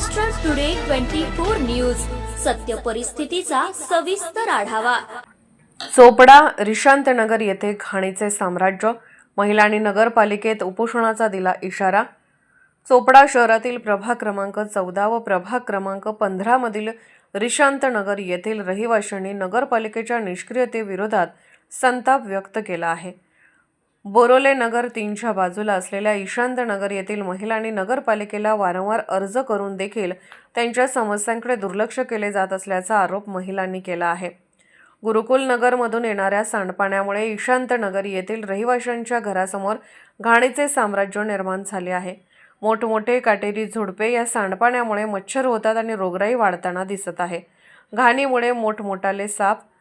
Maharashtra today 24 news, सत्य परिस्थितीचा सविस्तर आढावा। चोपडा रिशांतनगर येथे घाणीचे साम्राज्य, महिलांनी नगरपालिकेत उपोषणाचा दिला इशारा। चोपडा शहरातील प्रभाग क्रमांक 14 व प्रभाग क्रमांक 15 मधील रिशांतनगर येथील रहिवाशांनी नगरपालिकेच्या निष्क्रियतेविरोधात संताप व्यक्त केला आहे। बोरोले नगर 3च्या बाजूला असलेल्या ईशांतनगर येथील महिलांनी नगरपालिकेला वारंवार अर्ज करून देखील त्यांच्या समस्यांकडे दुर्लक्ष केले जात असल्याचा आरोप महिलांनी केला आहे। गुरुकुल नगरमधून येणाऱ्या सांडपाण्यामुळे ईशांतनगर येथील रहिवाशांच्या घरासमोर घाणीचे साम्राज्य निर्माण झाले आहे। मोठमोठे काटेरी झुडपे या सांडपाण्यामुळे मच्छर होतात आणि रोगराई वाढताना दिसत आहे। घाणीमुळे मोठमोठाले साप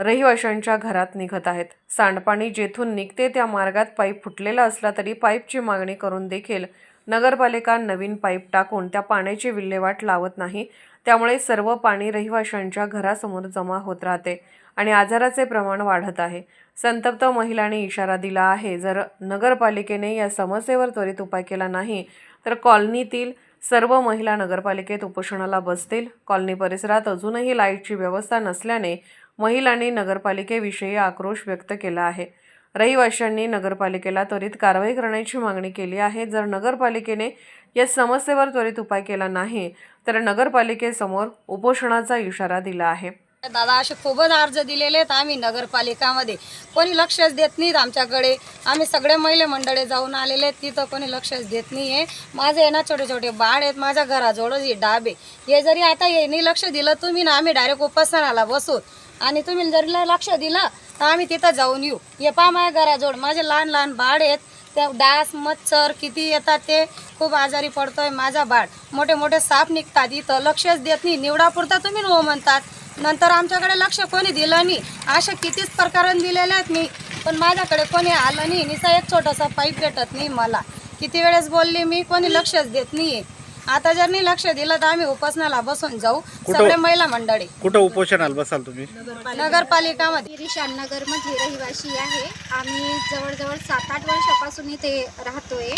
रहिवाशांच्या घरात निघत आहेत। सांडपाणी जेथून निघते त्या मार्गात पाईप फुटलेला असला तरी पाईपची मागणी करून देखील नगरपालिका नवीन पाईप टाकून त्या पाण्याची विल्हेवाट लावत नाही। त्यामुळे सर्व पाणी रहिवाशांच्या घरासमोर जमा होत राहते आणि आजाराचे प्रमाण वाढत आहे। संतप्त महिलांनी इशारा दिला आहे, जर नगरपालिकेने या समस्येवर त्वरित उपाय केला नाही तर कॉलनीतील सर्व महिला नगरपालिकेत उपोषणाला बसतील। कॉलनी परिसरात अजूनही लाईटची व्यवस्था नसल्याने महिलांनी नगरपालिकेविषयी आक्रोश व्यक्त केला आहे। रहिवाशांनी नगरपालिकेला त्वरित कारवाई करण्याची मागणी केली आहे। जर नगरपालिकेने या समस्येवर त्वरित उपाय केला नाही तर नगरपालिकेसमोर उपोषणाचा इशारा दिला आहे। दादा असे खूपच अर्ज दिलेले आहेत आम्ही नगरपालिकामध्ये, कोणी लक्षच देत नाहीत आमच्याकडे। आम्ही सगळे महिला मंडळे जाऊन आलेले आहेत, तिथं कोणी लक्षच देत नाही आहे। माझे आहे ना छोटे छोटे बाळ आहेत, माझ्या घराजवळच हे डाबे, हे जरी आता यांनी लक्ष दिलं तुम्ही ना, आम्ही डायरेक्ट उपोषणाला बसू आणि तुम्ही जरी लक्ष दिलं तर आम्ही तिथं जाऊन येऊ। हे पहा माझ्या घराजवळ माझे लहान लहान बाळ आहेत, त्या डास मच्छर किती येतात, ते खूप आजारी पडतोय माझा बाळ। मोठे मोठे साप निघतात, इथं लक्षच देत नाही। निवडापुरता तुम्ही हो म्हणतात, नंतर आमच्याकडे लक्ष कोणी दिलं नाही। अशा कितीच प्रकारांनी दिलेले आहेत मी, पण माझ्याकडे कोणी आलं नाही। निसा एक छोटासा पाईप भेटत नाही मला, किती वेळेस बोलली मी, कोणी लक्षच देत नाही। आता जर नाही लक्ष दिलं तर आम्ही उपोषणाला बसून जाऊ सगळे महिला मंडळी। कुठं उपोषणाला बसाल तुम्ही? नगरपालिकामध्ये। ईशाननगर मध्ये रहिवासी आहे आम्ही, जवळजवळ 7-8 वर्षापासून इथे राहतोय।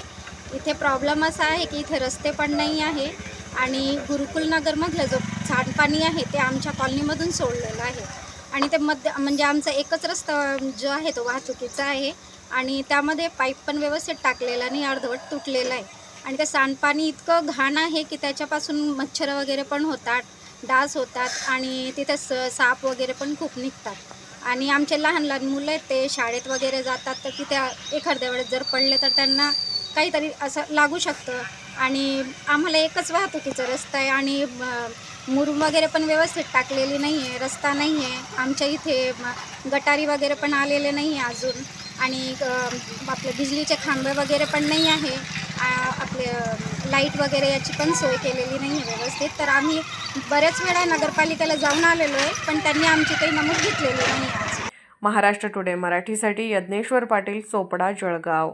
इथे प्रॉब्लेम असा आहे की इथे रस्ते पण नाही आहे आणि गुरुकुल नगरमधलं जो सांडपाणी आहे ते आमच्या कॉलनीमधून सोडलेलं आहे आणि ते म्हणजे आमचा एकच रस्ता जो आहे तो वाहतुकीचा आहे आणि त्यामध्ये पाईप पण व्यवस्थित टाकलेला नाही, अर्धवट तुटलेला आहे आणि ते सांडपाणी इतकं घाण आहे की त्याच्यापासून मच्छर वगैरे पण होतात, डास होतात आणि तिथे साप वगैरे पण खूप निघतात आणि आमचे लहान लहान मुलं आहेत ते शाळेत वगैरे जातात, तर तिथे एखाद्या वेळेस जर पडले तर त्यांना काहीतरी असं लागू शकतं आणि आम्हाला एकच वाहतुकीचा रस्ता आहे आणि मुरुम वगैरे पण व्यवस्थित टाकलेली नाही आहे, रस्ता नाही आहे। आमच्या इथे गटारी वगैरे पण आलेले नाही आहे अजून आणि आपले बिजलीचे खांबे वगैरे पण नाही आहे, आपले लाईट वगैरे याची पण सोय केलेली नाही आहे व्यवस्थित। तर आम्ही बऱ्याच वेळा नगरपालिकेला जाऊन आलेलो आहे पण त्यांनी आमची काही नमूद घेतलेली नाही आज। महाराष्ट्र टुडे मराठीसाठी यज्ञेश्वर पाटील, चोपडा, जळगाव।